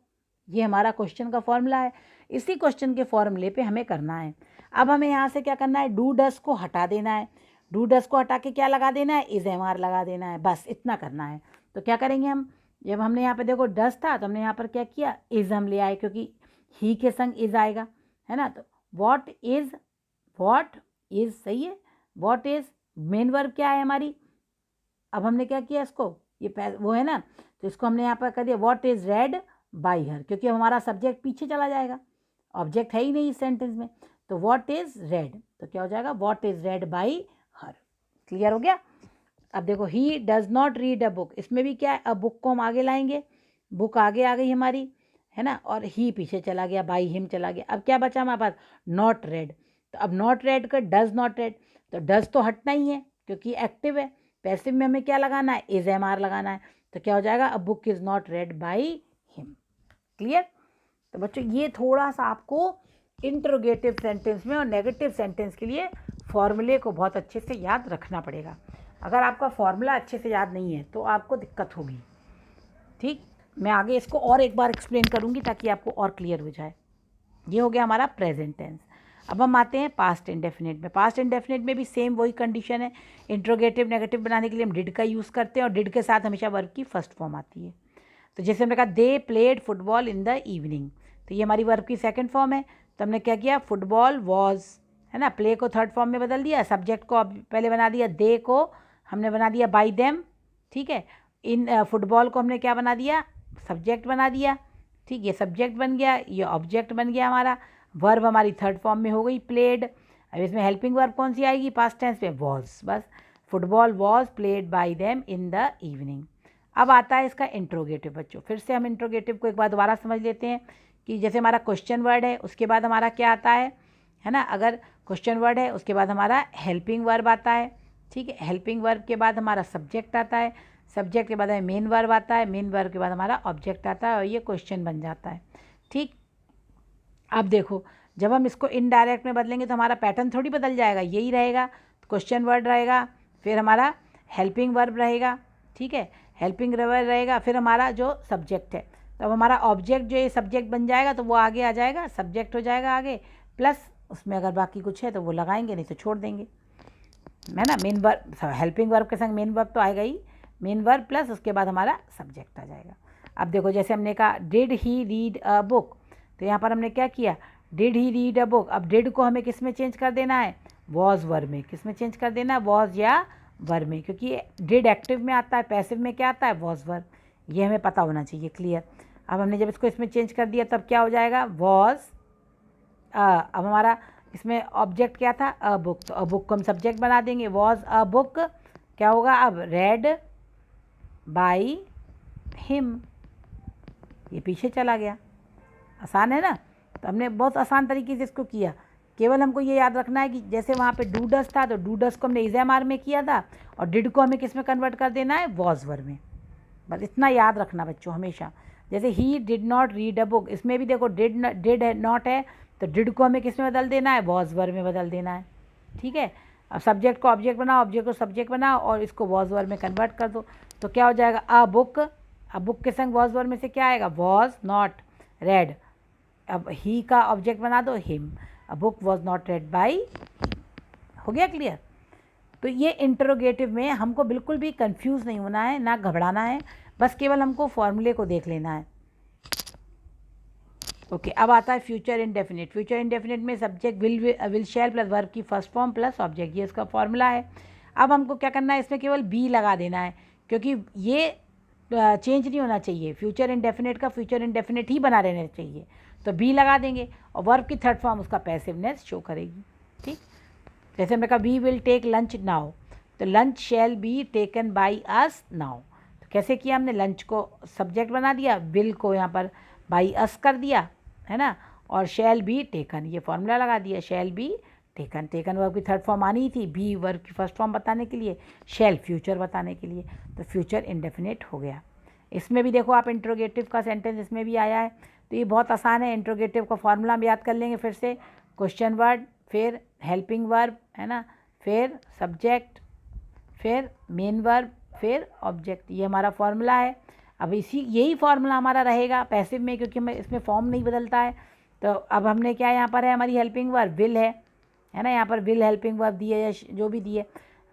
S1: ये हमारा क्वेश्चन का फॉर्मूला है। इसी क्वेश्चन के फॉर्मूले पे हमें करना है। अब हमें यहाँ से क्या करना है, डू डस को हटा देना है, डू डस को हटा के क्या लगा देना है, इज एम आर लगा देना है, बस इतना करना है। तो क्या करेंगे हम, जब हमने यहाँ पे देखो डस था तो हमने यहाँ पर क्या किया, इज हम ले आए, क्योंकि ही के संग इज आएगा, है ना। तो व्हाट इज सही है, व्हाट इज मेन वर्ब क्या है हमारी, अब हमने क्या किया इसको, ये वो है ना, तो इसको हमने यहाँ पर कर दिया what is red by her, क्योंकि हमारा सब्जेक्ट पीछे चला जाएगा, ऑब्जेक्ट है ही नहीं इस सेंटेंस में। तो व्हाट इज रेड, तो क्या हो जाएगा, what is red by her. Clear हो गया। अब देखो he does not read a book, इसमें भी क्या है, अब बुक को हम आगे लाएंगे, बुक आगे आ गई हमारी, है ना, और ही पीछे चला गया, बाई हिम चला गया। अब क्या बचा हमारे पास, नॉट रेड, तो अब नॉट रेड का डज नॉट रेड, तो डज तो हटना ही है क्योंकि एक्टिव है, पैसिव में हमें क्या लगाना है, इज एम आर लगाना है। तो क्या हो जाएगा, a book is not red by him. Clear. तो बच्चों ये थोड़ा सा आपको इंट्रोगेटिव सेंटेंस में और नेगेटिव सेंटेंस के लिए फॉर्मूले को बहुत अच्छे से याद रखना पड़ेगा। अगर आपका फॉर्मूला अच्छे से याद नहीं है तो आपको दिक्कत होगी। ठीक, मैं आगे इसको और एक बार एक्सप्लेन करूँगी ताकि आपको और क्लियर हो जाए। ये हो गया हमारा प्रेजेंट टेंस। अब हम आते हैं पास्ट इंडेफिनिट में। पास्ट इंडेफिनिट में भी सेम वही कंडीशन है, इंट्रोगेटिव नेगेटिव बनाने के लिए हम डिड का यूज़ करते हैं और डिड के साथ हमेशा वर्ब की फर्स्ट फॉर्म आती है। तो जैसे हमने कहा they played football in the evening, तो ये हमारी वर्ब की सेकंड फॉर्म है। तो हमने क्या किया, फुटबॉल वॉज, है ना, प्ले को थर्ड फॉर्म में बदल दिया, सब्जेक्ट को अब पहले बना दिया, दे को हमने बना दिया बाई देम, ठीक है। इन फुटबॉल को हमने क्या बना दिया, सब्जेक्ट बना दिया, ठीक, ये सब्जेक्ट बन गया, ये ऑब्जेक्ट बन गया हमारा, वर्ब हमारी थर्ड फॉर्म में हो गई प्लेड। अब इसमें हेल्पिंग वर्ब कौन सी आएगी, पास्ट टेंस में वॉज, बस football was played by them in the evening. अब आता है इसका इंट्रोगेटिव। बच्चों फिर से हम इंट्रोगेटिव को एक बार दोबारा समझ लेते हैं कि जैसे हमारा क्वेश्चन वर्ड है उसके बाद हमारा क्या आता है ना, अगर क्वेश्चन वर्ड है उसके बाद हमारा हेल्पिंग वर्ब आता है, ठीक है, हेल्पिंग वर्ब के बाद हमारा सब्जेक्ट आता है, सब्जेक्ट के बाद हमें मेन वर्ब आता है, मेन वर्ब के बाद हमारा ऑब्जेक्ट आता है और ये क्वेश्चन बन जाता है। ठीक, अब देखो जब हम इसको इनडायरेक्ट में बदलेंगे तो हमारा पैटर्न थोड़ी बदल जाएगा, यही रहेगा, क्वेश्चन वर्ड रहेगा, फिर हमारा हेल्पिंग वर्ब रहेगा, ठीक है, हेल्पिंग वर्ब रहेगा, फिर हमारा जो सब्जेक्ट है, तो अब हमारा ऑब्जेक्ट जो ये सब्जेक्ट बन जाएगा तो वो आगे आ जाएगा, सब्जेक्ट हो जाएगा आगे, प्लस उसमें अगर बाकी कुछ है तो वो लगाएंगे, नहीं तो छोड़ देंगे, है ना। मेन वर्ब, हेल्पिंग वर्ब के संग मेन वर्ब तो आएगा ही, मेन वर्ब प्लस उसके बाद हमारा सब्जेक्ट आ जाएगा। अब देखो जैसे हमने कहा did he read a book, तो यहाँ पर हमने क्या किया, did he read a book. अब डिड को हमें किस में चेंज कर देना है, वॉज वर्ब में। किस में चेंज कर देना है, वॉज या वर्ब में, क्योंकि डिड एक्टिव में आता है, पैसिव में क्या आता है, वॉज वर्ब, ये हमें पता होना चाहिए। क्लियर। अब हमने जब इसको इसमें चेंज कर दिया तब क्या हो जाएगा, वॉज, अब हमारा इसमें ऑब्जेक्ट क्या था, अ बुक, तो अ बुक को हम सब्जेक्ट बना देंगे, वॉज अ बुक क्या होगा, अब रेड बाई हिम, ये पीछे चला गया। आसान है ना। तो हमने बहुत आसान तरीके से इसको किया, केवल हमको ये याद रखना है कि जैसे वहाँ पे डू डस था तो डू डस को हमने इज एम आर में किया था और डिड को हमें किस में कन्वर्ट कर देना है, वॉज वर्ब में। बस इतना याद रखना बच्चों हमेशा। जैसे he did not read a book, इसमें भी देखो डिड नॉट है तो डिड को हमें किस में बदल देना है, वॉज वर्ब में बदल देना है, ठीक है। अब सब्जेक्ट को ऑब्जेक्ट बनाओ, ऑब्जेक्ट को सब्जेक्ट बनाओ और इसको वॉज वर्ब में कन्वर्ट कर दो, तो क्या हो जाएगा, अ बुक, अब बुक के संग वॉज वर्ब में से क्या आएगा, वॉज नॉट रेड, अब ही का ऑब्जेक्ट बना दो him, a book was not red by, हो गया क्लियर। तो ये इंटरोगेटिव में हमको बिल्कुल भी कंफ्यूज नहीं होना है, ना घबराना है, बस केवल हमको फॉर्मूले को देख लेना है। ओके, अब आता है फ्यूचर इंडेफिनिट। फ्यूचर इंडेफिनिट में subject will shall plus verb की फर्स्ट फॉर्म प्लस ऑब्जेक्ट, ये इसका फॉर्मूला है। अब हमको क्या करना है, इसमें केवल बी लगा देना है, क्योंकि ये चेंज नहीं होना चाहिए, फ्यूचर इंडेफिनिट का फ्यूचर इंडेफिनिट ही बना रहना चाहिए, तो बी लगा देंगे और वर्ब की थर्ड फॉर्म उसका पैसिवनेस शो करेगी। ठीक, जैसे हमने कहा we will take lunch now, तो lunch shall be taken by us now, तो कैसे किया हमने, लंच को सब्जेक्ट बना दिया, विल को यहाँ पर बाई अस कर दिया, है ना, और शैल बी टेकन, ये फॉर्मूला लगा दिया, शैल बी टेकन, टेकन वर्ब की थर्ड फॉर्म आनी थी, बी वर्ब की फर्स्ट फॉर्म बताने के लिए, शेल फ्यूचर बताने के लिए, तो फ्यूचर इंडेफिनिट हो गया। इसमें भी देखो आप इंट्रोगेटिव का सेंटेंस इसमें भी आया है, तो ये बहुत आसान है। इंट्रोगेटिव का फॉर्मूला हम याद कर लेंगे फिर से, क्वेश्चन वर्ड, फिर हेल्पिंग वर्ब, है ना, फिर सब्जेक्ट, फिर मेन वर्ब, फिर ऑब्जेक्ट, ये हमारा फॉर्मूला है। अब यही फॉर्मूला हमारा रहेगा पैसिव में, क्योंकि हमें इसमें फॉर्म नहीं बदलता है। तो अब हमने क्या यहाँ पर है, हमारी हेल्पिंग वर्ब विल है ना, यहाँ पर विल हेल्पिंग वर्ब दी है या जो भी दी है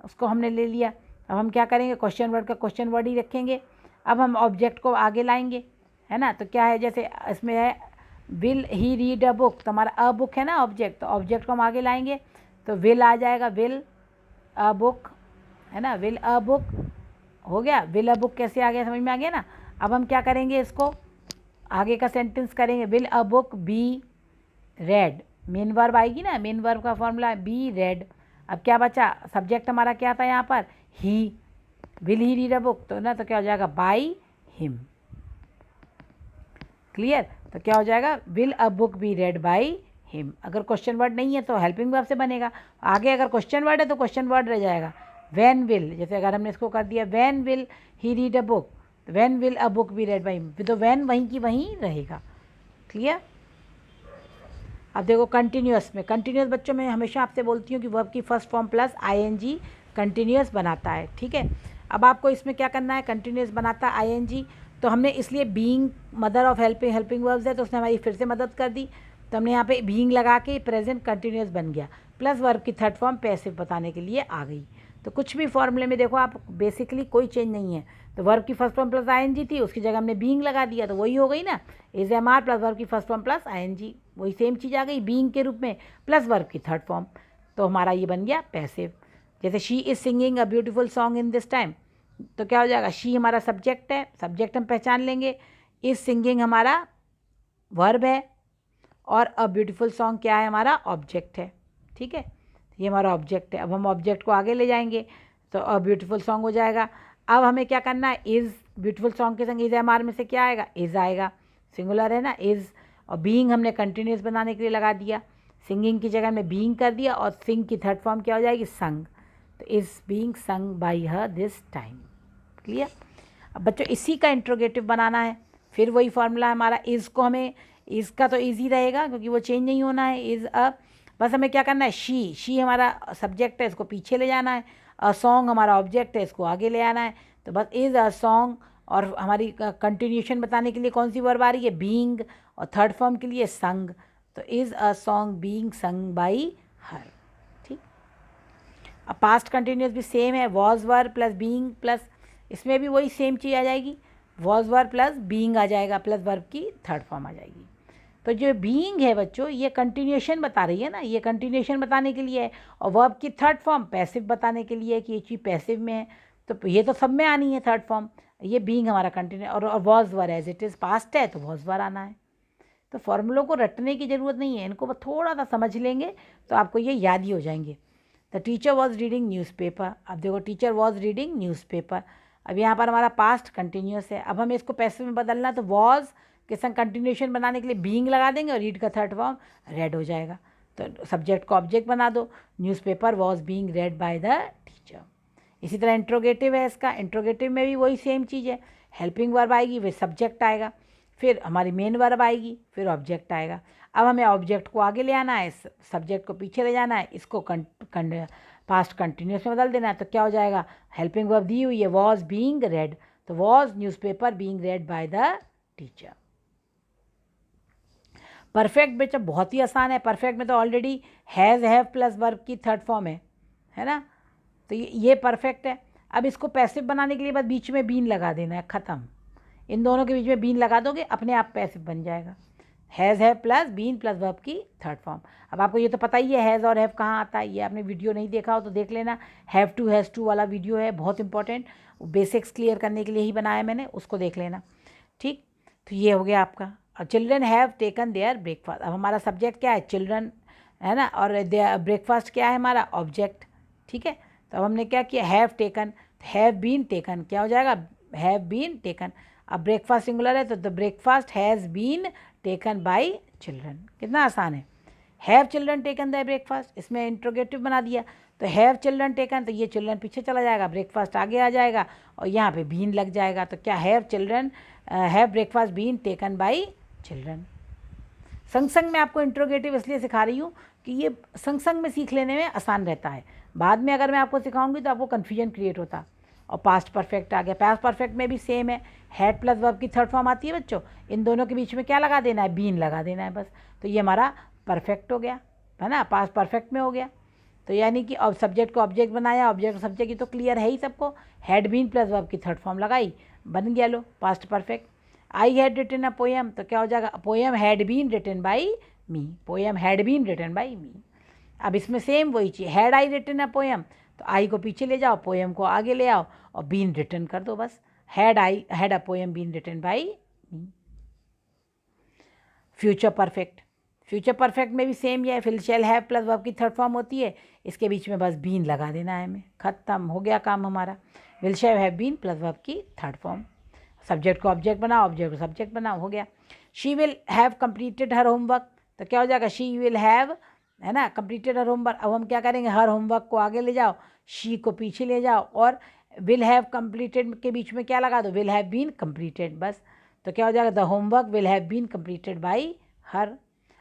S1: उसको हमने ले लिया। अब हम क्या करेंगे, क्वेश्चन वर्ड का क्वेश्चन वर्ड ही रखेंगे। अब हम ऑब्जेक्ट को आगे लाएंगे, है ना, तो क्या है, जैसे इसमें है will he read a book, तो हमारा अ बुक है ना ऑब्जेक्ट, तो ऑब्जेक्ट को हम आगे लाएंगे तो विल आ जाएगा, विल अ बुक, है ना, विल अ बुक हो गया। विल अ बुक कैसे आ गया, समझ में आ गया ना। अब हम क्या करेंगे, इसको आगे का सेंटेंस करेंगे, will a book be read, main verb आएगी ना, मेन वर्ब का फॉर्मूला है बी रेड। अब क्या बचा, सब्जेक्ट हमारा क्या था यहाँ पर, he, will he read a book, तो ना तो क्या हो जाएगा, बाई हिम। क्लियर, तो क्या हो जाएगा, will a book be read by him. अगर क्वेश्चन वर्ड नहीं है तो हेल्पिंग वर्ब से बनेगा, आगे अगर क्वेश्चन वर्ड है तो क्वेश्चन वर्ड रह जाएगा। व्हेन विल, जैसे अगर हमने इसको कर दिया when will he read a book, when will a book be read by him, तो व्हेन वहीं की वहीं रहेगा। क्लियर। अब देखो कंटिन्यूअस में, कंटिन्यूअस बच्चों में हमेशा आपसे बोलती हूँ कि वर्ब की first form plus ING continuous बनाता है, ठीक है। अब आपको इसमें क्या करना है, कंटिन्यूअस बनाता है आईएनजी, तो हमने इसलिए being mother of helping verbs है तो उसने हमारी फिर से मदद कर दी, तो हमने यहाँ पे बीइंग लगा के प्रेजेंट कंटिन्यूअस बन गया, प्लस वर्ब की थर्ड फॉर्म पैसिव बताने के लिए आ गई। तो कुछ भी फॉर्मूले में देखो आप बेसिकली कोई चेंज नहीं है, तो वर्ब की फर्स्ट फॉर्म प्लस आईएनजी थी, उसकी जगह हमने बीइंग लगा दिया तो वही हो गई ना, is am are plus verb की फर्स्ट फॉर्म प्लस आईएनजी, वही सेम चीज़ आ गई बीइंग के रूप में, प्लस वर्ब की थर्ड फॉर्म, तो हमारा ये बन गया पैसिव। जैसे she is singing a beautiful song in this time, तो क्या हो जाएगा, शी हमारा सब्जेक्ट है, सब्जेक्ट हम पहचान लेंगे, इज़ सिंगिंग हमारा वर्ब है, और अ ब्यूटीफुल सॉन्ग क्या है, हमारा ऑब्जेक्ट है, ठीक है, ये हमारा ऑब्जेक्ट है। अब हम ऑब्जेक्ट को आगे ले जाएंगे तो अ ब्यूटीफुल सॉन्ग हो जाएगा। अब हमें क्या करना है, इज़ ब्यूटीफुल सॉन्ग के संग इज़ एम आर में से क्या आएगा, इज़ आएगा, सिंगुलर है ना इज़, और बीइंग हमने कंटिन्यूस बनाने के लिए लगा दिया, सिंगिंग की जगह में बीइंग कर दिया, और सिंग की थर्ड फॉर्म क्या हो जाएगी, संग, तो इज़ बीइंग संग by her this time. Clear. अब बच्चों इसी का इंट्रोगेटिव बनाना है, फिर वही फॉर्मूला हमारा, इज़ को हमें, इज़ का तो ईजी रहेगा क्योंकि वो चेंज नहीं होना है, इज़ अ, बस हमें क्या करना है, शी हमारा सब्जेक्ट है, इसको पीछे ले जाना है, अ सॉन्ग हमारा ऑब्जेक्ट है, इसको आगे ले आना है, तो बस इज़ अ सॉन्ग, और हमारी कंटिन्यूशन बताने के लिए कौन सी वर्ब आ रही है, बीइंग, और थर्ड फॉर्म के लिए संग, तो इज़ अ सॉन्ग बीइंग संग बाई हर। ठीक। अब पास्ट कंटिन्यूस भी सेम है, was verb plus being plus, इसमें भी वही सेम चीज़ आ जाएगी, वॉज वर्ब प्लस बीइंग आ जाएगा, प्लस वर्ब की थर्ड फॉर्म आ जाएगी। तो जो बीइंग है बच्चों, ये कंटिन्यूशन बता रही है ना, ये कंटिन्यूशन बताने के लिए है, और वर्ब की थर्ड फॉर्म पैसिव बताने के लिए है कि ये चीज़ पैसिव में है, तो ये तो सब में आनी है थर्ड फॉर्म। ये बीइंग हमारा कंटिन्यू, और was were as it is past है तो वॉज वर आना है। तो फॉर्मूलों को रटने की ज़रूरत नहीं है, इनको बस थोड़ा सा समझ लेंगे तो आपको ये याद ही हो जाएंगे। The teacher was reading newspaper, अब देखो टीचर वॉज रीडिंग न्यूज़पेपर, अब यहाँ पर हमारा पास्ट कंटिन्यूस है, अब हमें इसको पैसिव में बदलना, तो वॉज के संग कंटिन्यूशन बनाने के लिए बीइंग लगा देंगे, और रीड का थर्ड फॉर्म रेड हो जाएगा, तो सब्जेक्ट को ऑब्जेक्ट बना दो, newspaper was being red by the teacher. इसी तरह इंट्रोगेटिव है इसका, इंट्रोगेटिव में भी वही सेम चीज़ है, हेल्पिंग वर्ब आएगी, फिर सब्जेक्ट आएगा, फिर हमारी मेन वर्ब आएगी, फिर ऑब्जेक्ट आएगा। अब हमें ऑब्जेक्ट को आगे ले आना है, सब्जेक्ट को पीछे ले जाना है, इसको पास्ट कंटिन्यूस में बदल देना है, तो क्या हो जाएगा, हेल्पिंग वर्ब दी हुई है वॉज बीइंग रेड, तो was newspaper being red by the teacher. Perfect बच्चा बहुत ही आसान है, परफेक्ट में तो already has have plus verb की थर्ड फॉर्म है ना, तो ये परफेक्ट है। अब इसको पैसिव बनाने के लिए बस बीच में बीन लगा देना है, ख़त्म, इन दोनों के बीच में बीन लगा दोगे अपने आप पैसिव बन जाएगा, has have plus been plus verb की थर्ड फॉर्म। अब आपको ये तो पता ही है हैज़ और हैव कहाँ आता है, ये आपने वीडियो नहीं देखा हो तो देख लेना, हैव टू हैज़ टू वाला वीडियो है, बहुत इंपॉर्टेंट, बेसिक्स क्लियर करने के लिए ही बनाया मैंने, उसको देख लेना। ठीक, तो ये हो गया आपका। और children have taken their breakfast, अब हमारा सब्जेक्ट क्या है, चिल्ड्रन है ना, और ब्रेकफास्ट क्या है हमारा ऑब्जेक्ट। ठीक है, तो अब हमने क्या किया, have taken, have been taken क्या हो जाएगा, हैव बीन टेकन। अब ब्रेकफास्ट सिंगुलर है तो the breakfast has been taken by children, कितना आसान है। Have children taken the breakfast, इसमें इंट्रोगेटिव बना दिया, तो हैव चिल्ड्रन टेकन, तो ये चिल्ड्रन पीछे चला जाएगा, ब्रेकफास्ट आगे आ जाएगा और यहाँ पे बीन लग जाएगा। तो क्या have children, have breakfast been taken by children. संग संग में आपको इंट्रोगेटिव इसलिए सिखा रही हूँ कि ये संग संग में सीख लेने में आसान रहता है। बाद में अगर मैं आपको सिखाऊंगी तो आपको कन्फ्यूजन क्रिएट होता। और पास्ट परफेक्ट आ गया, पास्ट परफेक्ट में भी सेम है, हैड प्लस वर्ब की थर्ड फॉर्म आती है बच्चों, इन दोनों के बीच में क्या लगा देना है, बीन लगा देना है बस। तो ये हमारा परफेक्ट हो गया, है ना, पास्ट परफेक्ट में हो गया। तो यानी कि अब सब्जेक्ट को ऑब्जेक्ट बनाया, ऑब्जेक्ट सब्जेक्ट की तो क्लियर है ही सबको, हैड बीन प्लस वर्ब की थर्ड फॉर्म लगाई, बन गया लो past perfect. I had written a poem, तो क्या हो जाएगा, poem had been written by me, poem had been written by me. अब इसमें सेम वही चीज़, had I written a poem, तो आई को पीछे ले जाओ, पोएम को आगे ले आओ और बीन रिटन कर दो बस, had a poem been written by me. Future perfect, future perfect में भी सेम ही है, will shall have plus verb की थर्ड फॉर्म होती है, इसके बीच में बस बीन लगा देना है हमें, खत्म हो गया काम हमारा। Will shall have been plus verb की थर्ड फॉर्म, सब्जेक्ट को ऑब्जेक्ट बनाओ, ऑब्जेक्ट को सब्जेक्ट बनाओ, हो गया। She will have completed her homework, तो क्या हो जाएगा, शी विल हैव, है ना, कंप्लीटेड हर होमवर्क। अब हम क्या करेंगे, हर होमवर्क को आगे ले जाओ, शी को पीछे ले जाओ और विल हैव कंप्लीटेड के बीच में क्या लगा दो, विल हैव बीन कंप्लीटेड बस। तो क्या हो जाएगा, the homework will have been completed by her.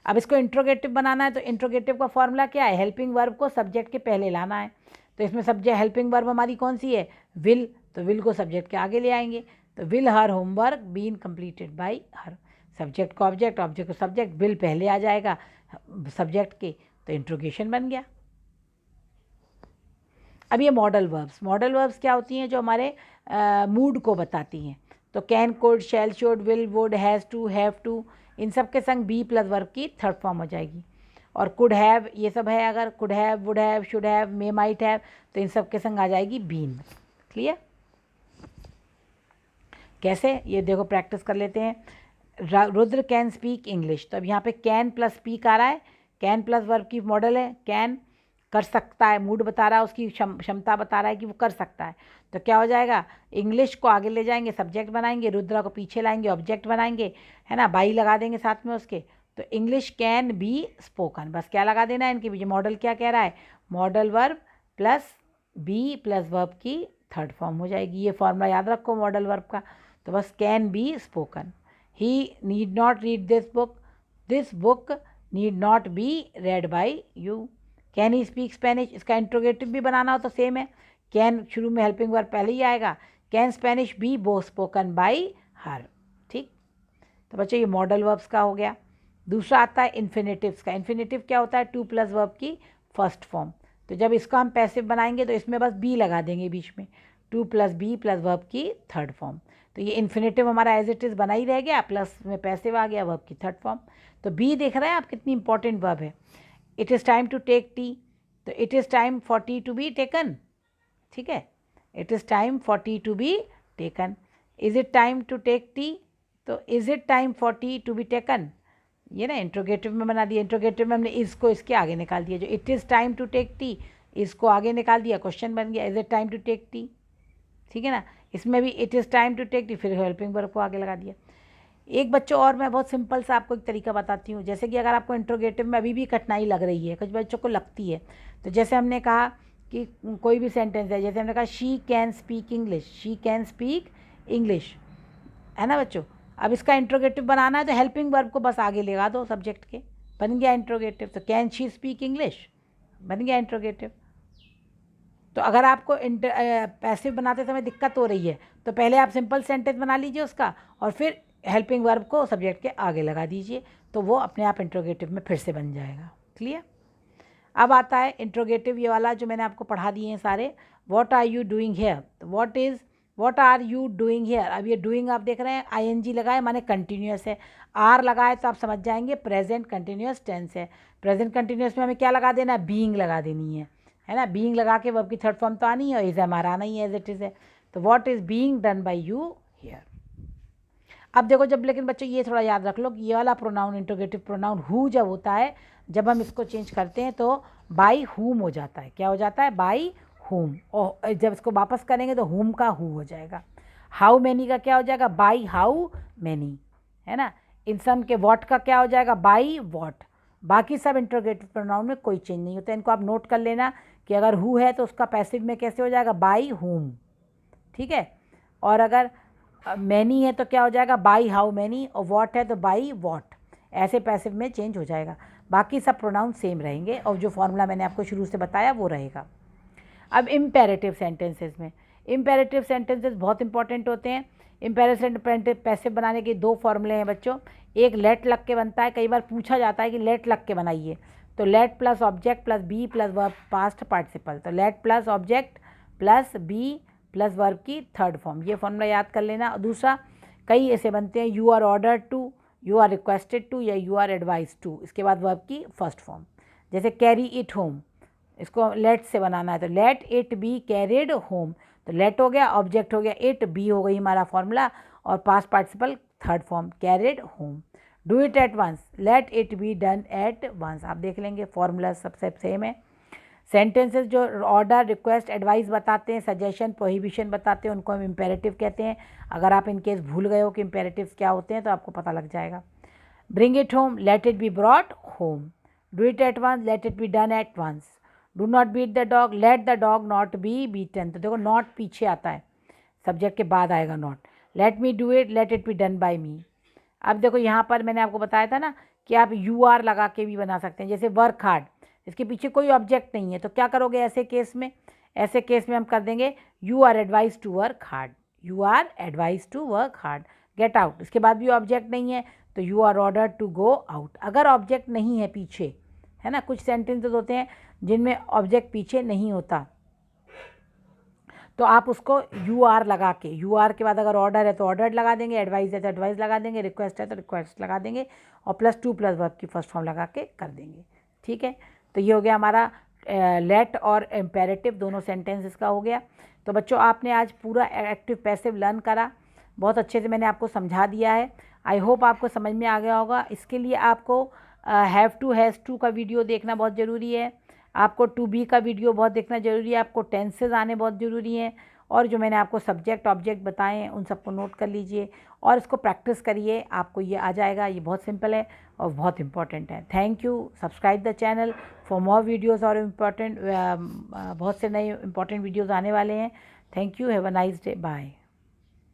S1: अब इसको इंट्रोगेटिव बनाना है, तो इंट्रोगेटिव का फॉर्मूला क्या है, हेल्पिंग वर्ब को सब्जेक्ट के पहले लाना है। तो इसमें सब्जेक्ट हेल्पिंग वर्ब हमारी कौन सी है, विल, तो विल को सब्जेक्ट के आगे ले आएंगे, तो will her homework been completed by her, subject को ऑब्जेक्ट, ऑब्जेक्ट को सब्जेक्ट, विल पहले आ जाएगा सब्जेक्ट के, तो इंट्रोगेशन बन गया। अब ये मॉडल वर्ब्स, मॉडल वर्ब्स क्या होती हैं, जो हमारे मूड को बताती हैं। तो can, could, shall, should, will, would, has to, have to, इन सब के संग बी प्लस वर्ब की थर्ड फॉर्म हो जाएगी। और कुड हैव ये सब है, अगर could have, would have, should have, may, might have, तो इन सब के संग आ जाएगी बीन। क्लियर, कैसे, ये देखो प्रैक्टिस कर लेते हैं। रुद्र कैन स्पीक इंग्लिश, तो अब यहाँ पे कैन प्लस स्पीक आ रहा है, कैन प्लस वर्ब की मॉडल है, कैन कर सकता है, मूड बता रहा है, उसकी क्षमता बता रहा है कि वो कर सकता है। तो क्या हो जाएगा, इंग्लिश को आगे ले जाएंगे, सब्जेक्ट बनाएंगे, रुद्रा को पीछे लाएंगे, ऑब्जेक्ट बनाएंगे, है ना, बाई लगा देंगे साथ में उसके, तो इंग्लिश कैन बी स्पोकन, बस क्या लगा देना है इनके बीच, मॉडल क्या कह रहा है, modal verb plus be plus verb की थर्ड फॉर्म हो जाएगी। ये फॉर्मूला याद रखो मॉडल वर्ब का, तो बस can be spoken. He need not read this book need not be read by you. Can he speak Spanish, इसका इंट्रोगेटिव भी बनाना हो तो सेम है, कैन शुरू में हेल्पिंग वर्ब पहले ही आएगा, कैन स्पेनिश बी बो स्पोकन बाई हर। ठीक, तो बच्चों ये मॉडल वर्ब्स का हो गया। दूसरा आता है इन्फिनेटिव्स का। इन्फिनेटिव क्या होता है, टू प्लस वर्ब की फर्स्ट फॉर्म। तो जब इसका हम पैसिव बनाएंगे तो इसमें बस बी लगा देंगे बीच में, to plus be plus verb की थर्ड फॉर्म। तो ये इन्फिनेटिव हमारा एज इट इज़ बना ही रह गया, प्लस में पैसिव आ गया वर्ब की थर्ड फॉर्म। तो बी देख रहे हैं आप कितनी इंपॉर्टेंट वर्ब है। It is time to take tea, तो it is time for tea to be taken. ठीक है, it is time for tea to be taken. Is it time to take tea, तो is it time for tea to be taken, ये ना interrogative में बना दिया। Interrogative में हमने इसको इसके आगे निकाल दिया, जो it is time to take tea, इसको आगे निकाल दिया, क्वेश्चन बन गया, is it time to take tea. ठीक है ना, इसमें भी it is time to take tea, फिर हेल्पिंग वर्ब को आगे लगा दिया। एक बच्चों और मैं बहुत सिंपल सा आपको एक तरीका बताती हूँ, जैसे कि अगर आपको इंट्रोगेटिव में अभी भी कठिनाई लग रही है, कुछ बच्चों को लगती है, तो जैसे हमने कहा कि कोई भी सेंटेंस है, जैसे हमने कहा she can speak English, she can speak English, है ना बच्चों। अब इसका इंट्रोगेटिव बनाना है तो हेल्पिंग वर्ब को बस आगे लगा दो सब्जेक्ट के, बन गया इंट्रोगेटिव। तो कैन शी स्पीक इंग्लिश, बन गया इंट्रोगेटिव। तो अगर आपको पैसिव बनाते समय दिक्कत हो रही है तो पहले आप सिंपल सेंटेंस बना लीजिए उसका, और फिर हेल्पिंग वर्ब को सब्जेक्ट के आगे लगा दीजिए, तो वो अपने आप इंट्रोगेटिव में फिर से बन जाएगा। क्लियर। अब आता है इंट्रोगेटिव ये वाला जो मैंने आपको पढ़ा दिए हैं सारे। What are you doing here, what are you doing here. अब ये डूइंग आप देख रहे हैं आईएनजी लगाए माने कंटिन्यूस है, आर लगाए तो आप समझ जाएंगे प्रेजेंट कंटिन्यूस टेंस है। प्रेजेंट कंटिन्यूस में हमें क्या लगा देना है, बीइंग लगा देनी है ना। बीइंग लगा के वर्ब की थर्ड फॉर्म तो आनी है, और इज हमारा आना ही है, एज इट इज़ है। तो what is being done by you here. अब देखो जब, लेकिन बच्चों ये थोड़ा याद रख लो कि ये वाला प्रोनाउन इंट्रोगेटिव प्रोनाउन हु जब होता है, जब हम इसको चेंज करते हैं तो बाई हुम हो जाता है। क्या हो जाता है, बाई हुम। और जब इसको वापस करेंगे तो हुम का हु हो जाएगा। हाउ मैनी का क्या हो जाएगा, बाई हाउ मैनी, है ना। इन सम के वॉट का क्या हो जाएगा, बाई वॉट। बाकी सब इंटरोगेटिव प्रोनाउन में कोई चेंज नहीं होता। इनको आप नोट कर लेना कि अगर हु है तो उसका पैसिव में कैसे हो जाएगा, बाई हुम, ठीक है। और अगर मैनी है तो क्या हो जाएगा, बाई हाउ मैनी, और वॉट है तो बाई वॉट, ऐसे पैसिव में चेंज हो जाएगा। बाकी सब प्रोनाउन सेम रहेंगे और जो फॉर्मूला मैंने आपको शुरू से बताया वो रहेगा। अब इम्पेरेटिव सेंटेंसेस में, इम्पेरेटिव सेंटेंसेस बहुत इंपॉर्टेंट होते हैं। इम्पेरेटिव पैसिव बनाने के दो फॉर्मूले हैं बच्चों, एक लेट लग के बनता है, कई बार पूछा जाता है कि लेट लग के बनाइए, तो let plus object plus be plus verb past participle, तो let plus object plus be plus verb की थर्ड फॉर्म, ये फॉर्मूला याद कर लेना। और दूसरा, कई ऐसे बनते हैं, you are ordered to, you are requested to, या यू आर एडवाइज टू, इसके बाद वर्ब की फर्स्ट फॉर्म। जैसे कैरी इट होम, इसको लेट से बनाना है, तो let it be carried home, तो लेट हो गया, ऑब्जेक्ट हो गया इट, बी हो गई हमारा फॉर्मूला, और past participle third form carried home. Do it at once, let it be done at once, आप देख लेंगे फॉर्मूला सबसे सेम है। सेंटेंसेस जो ऑर्डर, रिक्वेस्ट, एडवाइस बताते हैं, सजेशन, प्रोहिबिशन बताते हैं, उनको हम इम्पेरेटिव कहते हैं। अगर आप इनकेस भूल गए हो कि इम्पेरेटिव्स क्या होते हैं तो आपको पता लग जाएगा। Bring it home, let it be brought home. Do it at once, let it be done at once. Do not beat the dog, let the dog not be beaten, तो देखो नॉट पीछे आता है, सब्जेक्ट के बाद आएगा not. Let me do it, let it be done by me. अब देखो यहाँ पर मैंने आपको बताया था ना कि आप यू आर लगा के भी बना सकते हैं, जैसे वर्क हार्ड, इसके पीछे कोई ऑब्जेक्ट नहीं है, तो क्या करोगे ऐसे केस में, ऐसे केस में हम कर देंगे you are advise to work hard, you are advise to work hard. Get out, इसके बाद भी ऑब्जेक्ट नहीं है तो you are order to go out. अगर ऑब्जेक्ट नहीं है पीछे, है ना, कुछ सेंटेंसेस होते हैं जिनमें ऑब्जेक्ट पीछे नहीं होता, तो आप उसको यू आर लगा के, यू आर के बाद अगर ऑर्डर है तो ऑर्डर लगा देंगे, एडवाइस है तो एडवाइस लगा देंगे, रिक्वेस्ट है तो रिक्वेस्ट लगा देंगे, और प्लस टू प्लस वर्ब की फर्स्ट फॉर्म लगा के कर देंगे, ठीक है। तो ये हो गया हमारा लेट और इम्पेरेटिव दोनों सेंटेंसेस का हो गया। तो बच्चों आपने आज पूरा एक्टिव पैसिव लर्न करा, बहुत अच्छे से मैंने आपको समझा दिया है। आई होप आपको समझ में आ गया होगा। इसके लिए आपको हैव टू, हैज़ टू का वीडियो देखना बहुत ज़रूरी है, आपको टू बी का वीडियो बहुत देखना ज़रूरी है, आपको टेंसेज आने बहुत ज़रूरी हैं, और जो मैंने आपको सब्जेक्ट ऑब्जेक्ट बताए हैं उन सबको नोट कर लीजिए और इसको प्रैक्टिस करिए, आपको ये आ जाएगा। ये बहुत सिंपल है और बहुत इंपॉर्टेंट है। Thank you, subscribe the channel for more videos और इम्पॉर्टेंट बहुत से नए इंपॉर्टेंट वीडियोज़ आने वाले हैं। Thank you, have a nice day, bye.